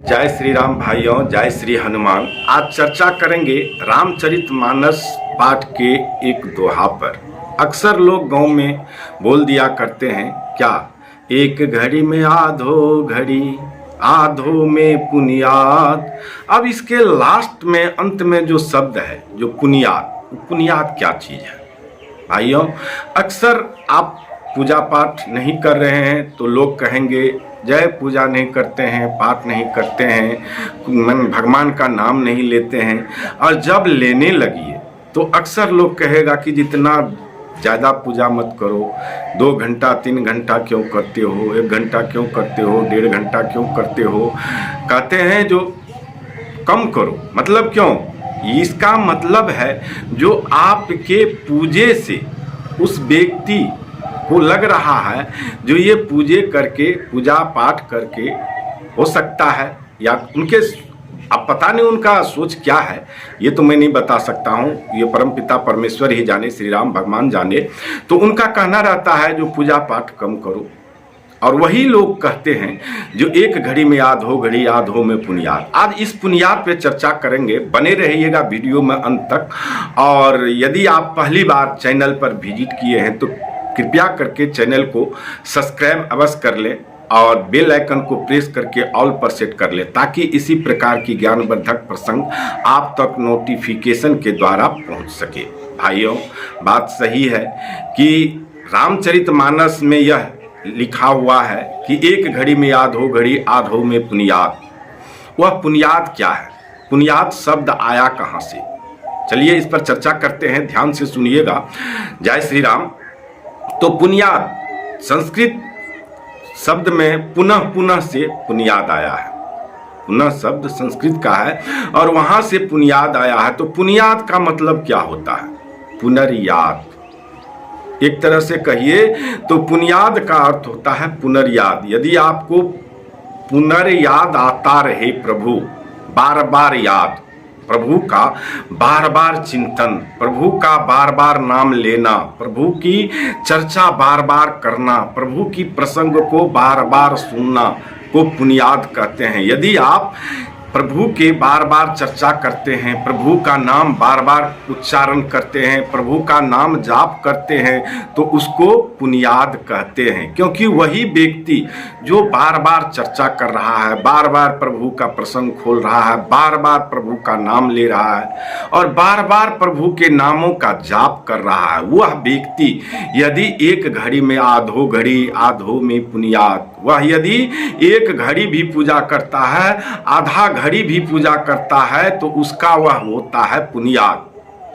जय श्री राम भाइयों, जय श्री हनुमान। आज चर्चा करेंगे रामचरितमानस पाठ के एक दोहा पर। अक्सर लोग गांव में बोल दिया करते हैं, क्या एक घड़ी में आधो घड़ी, आधो में पुनियाद। अब इसके लास्ट में अंत में जो शब्द है, जो पुनियाद, पुनियाद क्या चीज है भाइयों? अक्सर आप पूजा पाठ नहीं कर रहे हैं तो लोग कहेंगे जय पूजा नहीं करते हैं, पाठ नहीं करते हैं, भगवान का नाम नहीं लेते हैं। और जब लेने लगिए तो अक्सर लोग कहेगा कि जितना ज़्यादा पूजा मत करो, 2 घंटा 3 घंटा क्यों करते हो, 1 घंटा क्यों करते हो, 1.5 घंटा क्यों करते हो। कहते हैं जो कम करो, मतलब क्यों? इसका मतलब है जो आपके पूजे से उस व्यक्ति को लग रहा है जो ये पूजा पाठ करके हो सकता है, या उनके अब पता नहीं उनका सोच क्या है, ये तो मैं नहीं बता सकता हूँ, ये परमपिता परमेश्वर ही जाने, श्री राम भगवान जाने। तो उनका कहना रहता है जो पूजा पाठ कम करो, और वही लोग कहते हैं जो एक घड़ी में आधो घड़ी, आधो में पुनियाद। आज इस पुनियाद पे चर्चा करेंगे, बने रहिएगा वीडियो में अंत तक। और यदि आप पहली बार चैनल पर विजिट किए हैं तो कृपया करके चैनल को सब्सक्राइब अवश्य कर लें और बेल आइकन को प्रेस करके ऑल पर सेट कर लें, ताकि इसी प्रकार की ज्ञानवर्धक प्रसंग आप तक नोटिफिकेशन के द्वारा पहुंच सके। भाइयों, बात सही है कि रामचरितमानस में यह लिखा हुआ है कि एक घड़ी में आधो घड़ी, आधो में पुनियाद। वह पुनियाद क्या है? पुनियाद शब्द आया कहाँ से? चलिए इस पर चर्चा करते हैं, ध्यान से सुनिएगा। जय श्री राम। तो पुनियाद संस्कृत शब्द में पुनः पुनः से पुनियाद आया है। पुनः शब्द संस्कृत का है और वहां से पुनियाद आया है। तो पुनियाद का मतलब क्या होता है? पुनर्याद। एक तरह से कहिए तो पुनियाद का अर्थ होता है पुनर्याद। यदि आपको पुनर्याद आता रहे, प्रभु बार बार याद, प्रभु का बार बार चिंतन, प्रभु का बार बार नाम लेना, प्रभु की चर्चा बार बार करना, प्रभु की प्रसंग को बार बार सुनना को पुनियाद कहते हैं। यदि आप प्रभु के बार बार चर्चा करते हैं, प्रभु का नाम बार बार उच्चारण करते हैं, प्रभु का नाम जाप करते हैं, तो उसको पुनियाद कहते हैं। क्योंकि वही व्यक्ति जो बार बार चर्चा कर रहा है, बार बार प्रभु का प्रसंग खोल रहा है, बार बार प्रभु का नाम ले रहा है और बार बार प्रभु के नामों का जाप कर रहा है, वह व्यक्ति यदि एक घड़ी में आधो घड़ी, आधो में पुनियाद, वह यदि एक घड़ी भी पूजा करता है, आधा घड़ी भी पूजा करता है, तो उसका वह होता है पुनियाद,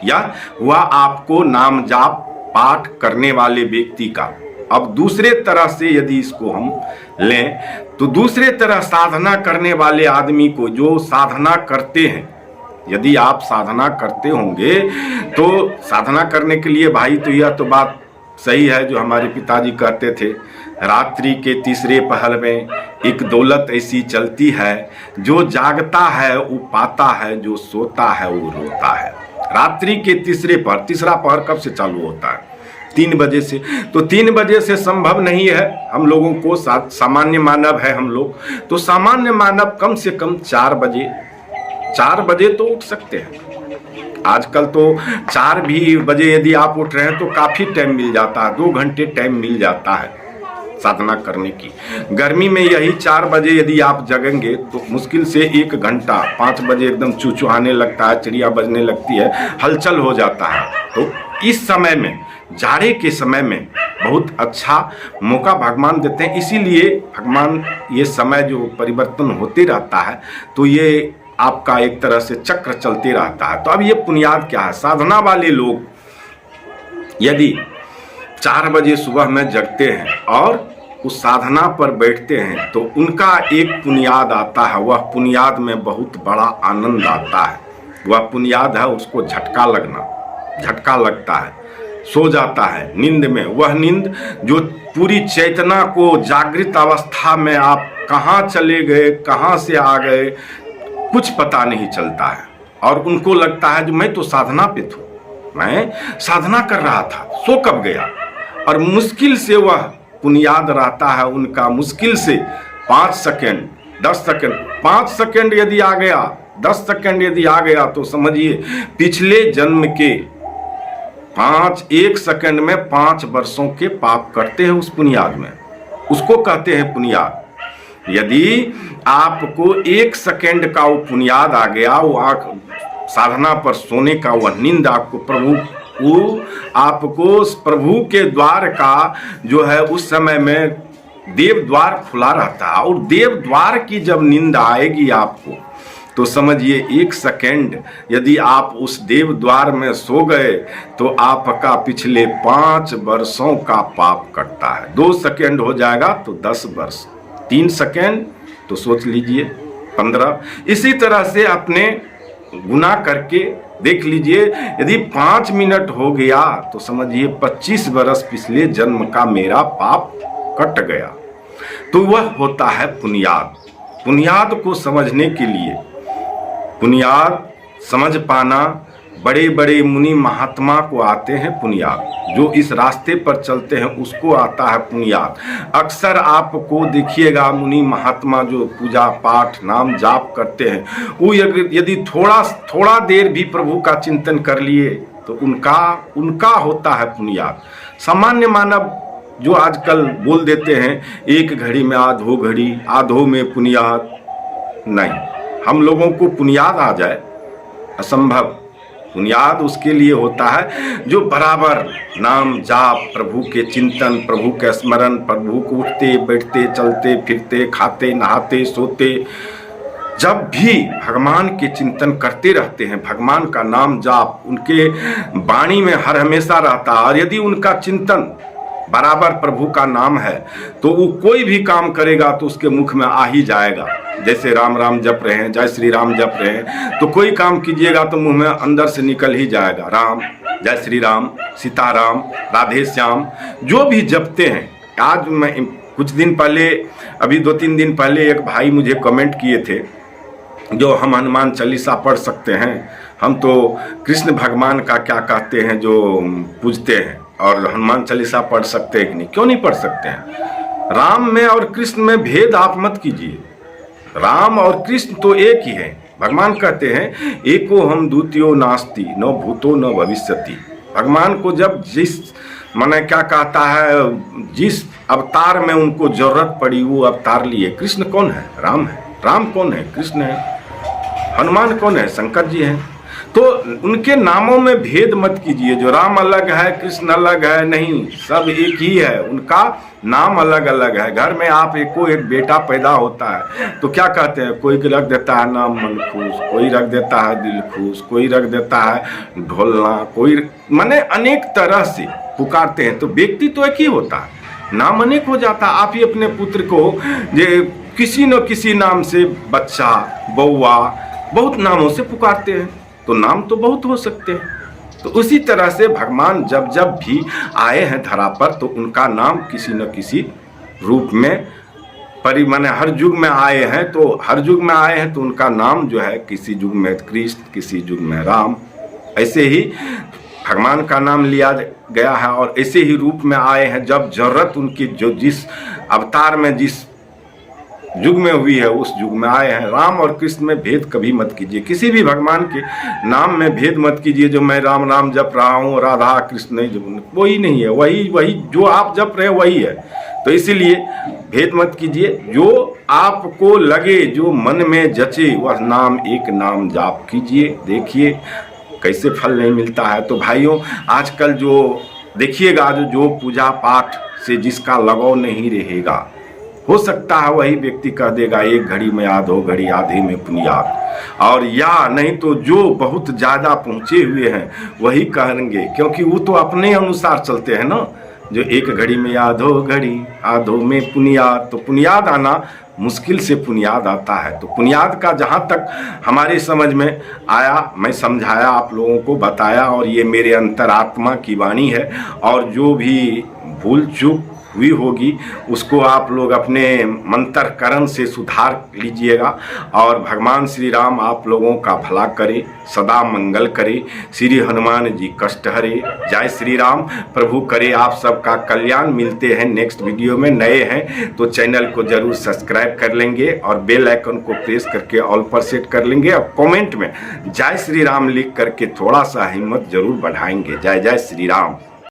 या वह आपको नाम जाप पाठ करने वाले व्यक्ति का। अब दूसरे तरह से यदि इसको हम लें तो दूसरे तरह साधना करने वाले आदमी को, जो साधना करते हैं, यदि आप साधना करते होंगे तो साधना करने के लिए भाई, तो यह तो बात सही है जो हमारे पिताजी कहते थे, रात्रि के तीसरे पहर में एक दौलत ऐसी चलती है, जो जागता है वो पाता है, जो सोता है वो रोता है। रात्रि के तीसरे पहर, तीसरा पहर कब से चालू होता है? 3 बजे से। तो 3 बजे से संभव नहीं है हम लोगों को, सामान्य मानव है हम लोग, तो सामान्य मानव कम से कम 4 बजे तो उठ सकते हैं। आजकल तो 4 भी बजे यदि आप उठ रहे हैं तो काफी टाइम मिल जाता है, 2 घंटे टाइम मिल जाता है साधना करने की। गर्मी में यही 4 बजे यदि आप जगेंगे तो मुश्किल से 1 घंटा, 5 बजे एकदम चूचुहाने लगता है, चिड़िया बजने लगती है, हलचल हो जाता है। तो इस समय में, जाड़े के समय में बहुत अच्छा मौका भगवान देते हैं। इसीलिए भगवान ये समय जो परिवर्तन होते रहता है, तो ये आपका एक तरह से चक्र चलते रहता है। तो अब ये पुनियाद क्या है? साधना वाले लोग यदि 4 बजे सुबह में जगते हैं और उस साधना पर बैठते हैं तो उनका एक पुनियाद आता है। वह पुनियाद में बहुत बड़ा आनंद आता है। वह पुनियाद है, उसको झटका लगता है, सो जाता है नींद में। वह नींद जो पूरी चेतना को, जागृत अवस्था में आप कहाँ चले गए, कहाँ से आ गए, कुछ पता नहीं चलता है। और उनको लगता है जो मैं तो साधना पे था, मैं साधना कर रहा था, सो कब गया। और मुश्किल से वह पुनियाद रहता है उनका, मुश्किल से 5 सेकंड 10 सेकंड, 5 सेकंड यदि आ गया, 10 सेकंड यदि आ गया तो समझिए पिछले जन्म के 1 सेकंड में 5 वर्षों के पाप करते हैं उस पुनियाद में, उसको कहते हैं पुनियाद। यदि आपको 1 सेकंड का वो पुनियाद आ गया, वो आंख साधना पर सोने का वह नींद आपको आपको प्रभु के द्वार का जो है उस समय में देव द्वार खुला रहता है, और देव द्वार की जब नींद आएगी आपको तो समझिए 1 सेकंड यदि आप उस देव द्वार में सो गए तो आपका पिछले 5 वर्षों का पाप कटता है। 2 सेकंड हो जाएगा तो 10 वर्ष, 3 सेकंड तो सोच लीजिए 15। इसी तरह से अपने गुना करके देख लीजिए, यदि 5 मिनट हो गया तो समझिए 25 वर्ष पिछले जन्म का मेरा पाप कट गया। तो वह होता है पुनियाद। पुनियाद को समझने के लिए, पुनियाद समझ पाना, बड़े बड़े मुनि महात्मा को आते हैं पुनियाद, जो इस रास्ते पर चलते हैं उसको आता है पुनियाद। अक्सर आपको देखिएगा मुनि महात्मा जो पूजा पाठ नाम जाप करते हैं, वो यदि थोड़ा देर भी प्रभु का चिंतन कर लिए तो उनका होता है पुनियाद। सामान्य मानव जो आजकल बोल देते हैं 1 घड़ी में आधो घड़ी, आधो में पुनियाद, नहीं, हम लोगों को पुनियाद आ जाए असंभव। पुनियाद उसके लिए होता है जो बराबर नाम जाप, प्रभु के चिंतन, प्रभु के स्मरण, प्रभु को उठते बैठते चलते फिरते खाते नहाते सोते जब भी भगवान के चिंतन करते रहते हैं, भगवान का नाम जाप उनके वाणी में हर हमेशा रहता है। और यदि उनका चिंतन बराबर प्रभु का नाम है तो वो कोई भी काम करेगा तो उसके मुख में आ ही जाएगा। जैसे राम राम जप रहे हैं, जय श्री राम जप रहे हैं, तो कोई काम कीजिएगा तो मुंह में अंदर से निकल ही जाएगा राम, जय श्री राम, सीताराम, राधे श्याम, जो भी जपते हैं। आज मैं कुछ दिन पहले, अभी 2-3 दिन पहले एक भाई मुझे कमेंट किए थे जो हम हनुमान चालीसा पढ़ सकते हैं, हम तो कृष्ण भगवान का क्या कहते हैं जो पूजते हैं, और हनुमान चालीसा पढ़ सकते हैं कि नहीं? क्यों नहीं पढ़ सकते हैं? राम में और कृष्ण में भेद आप मत कीजिए। राम और कृष्ण तो एक ही है। भगवान कहते हैं एको हम द्वितीयो नास्ति न भूतो न भविष्यति। भगवान को जब जिस माने क्या कहता है, जिस अवतार में उनको जरूरत पड़ी वो अवतार लिए। कृष्ण कौन है? राम है। राम कौन है? कृष्ण है। हनुमान कौन है? शंकर जी हैं। तो उनके नामों में भेद मत कीजिए, जो राम अलग है कृष्ण अलग है, नहीं, सब एक ही है, उनका नाम अलग अलग है। घर में आप एक बेटा पैदा होता है तो क्या कहते हैं, कोई रख देता है नाम मनखुश, कोई रख देता है दिलखुश, कोई रख देता है ढोलना, कोई माने अनेक तरह से पुकारते हैं। तो व्यक्ति तो एक ही होता है, नाम अनेक हो जाता है। आप ही अपने पुत्र को जे किसी न किसी नाम से, बच्चा, बउआ, बहुत नामों से पुकारते हैं, तो नाम तो बहुत हो सकते हैं। तो उसी तरह से भगवान जब जब भी आए हैं धरा पर तो उनका नाम किसी न किसी रूप में माने हर युग में आए हैं, तो हर युग में आए हैं तो उनका नाम जो है किसी युग में कृष्ण, किसी युग में राम, ऐसे ही भगवान का नाम लिया गया है। और ऐसे ही रूप में आए हैं, जब जरूरत उनकी जो जिस अवतार में जिस युग में हुई है उस युग में आए हैं। राम और कृष्ण में भेद कभी मत कीजिए, किसी भी भगवान के नाम में भेद मत कीजिए। जो मैं राम राम जप रहा हूँ, राधा कृष्ण नहीं, जो वही नहीं है, वही जो आप जप रहे हैं वही है। तो इसीलिए भेद मत कीजिए, जो आपको लगे, जो मन में जचे वह नाम, एक नाम जाप कीजिए, देखिए कैसे फल नहीं मिलता है। तो भाइयों, आजकल जो देखिएगा जो पूजा पाठ से जिसका लगाव नहीं रहेगा, हो सकता है वही व्यक्ति कह देगा 1 घड़ी में आधो घड़ी, आधे में पुनियाद, और या नहीं तो जो बहुत ज़्यादा पहुँचे हुए हैं वही कहेंगे, क्योंकि वो तो अपने अनुसार चलते हैं ना। जो 1 घड़ी में आधो घड़ी, आधो में पुनियाद, तो पुनियाद आना मुश्किल से पुनियाद आता है। तो पुनियाद का जहाँ तक हमारी समझ में आया, मैं समझाया, आप लोगों को बताया, और ये मेरे अंतरात्मा की वाणी है। और जो भी भूल चूक हुई होगी उसको आप लोग अपने मंत्र करण से सुधार लीजिएगा। और भगवान श्री राम आप लोगों का भला करे, सदा मंगल करे। श्री हनुमान जी कष्ट हरे। जय श्री राम। प्रभु करे आप सबका कल्याण। मिलते हैं नेक्स्ट वीडियो में। नए हैं तो चैनल को जरूर सब्सक्राइब कर लेंगे और बेल आइकन को प्रेस करके ऑल पर सेट कर लेंगे और कमेंट में जय श्री राम लिख करके थोड़ा सा हिम्मत जरूर बढ़ाएंगे। जय जय श्री राम।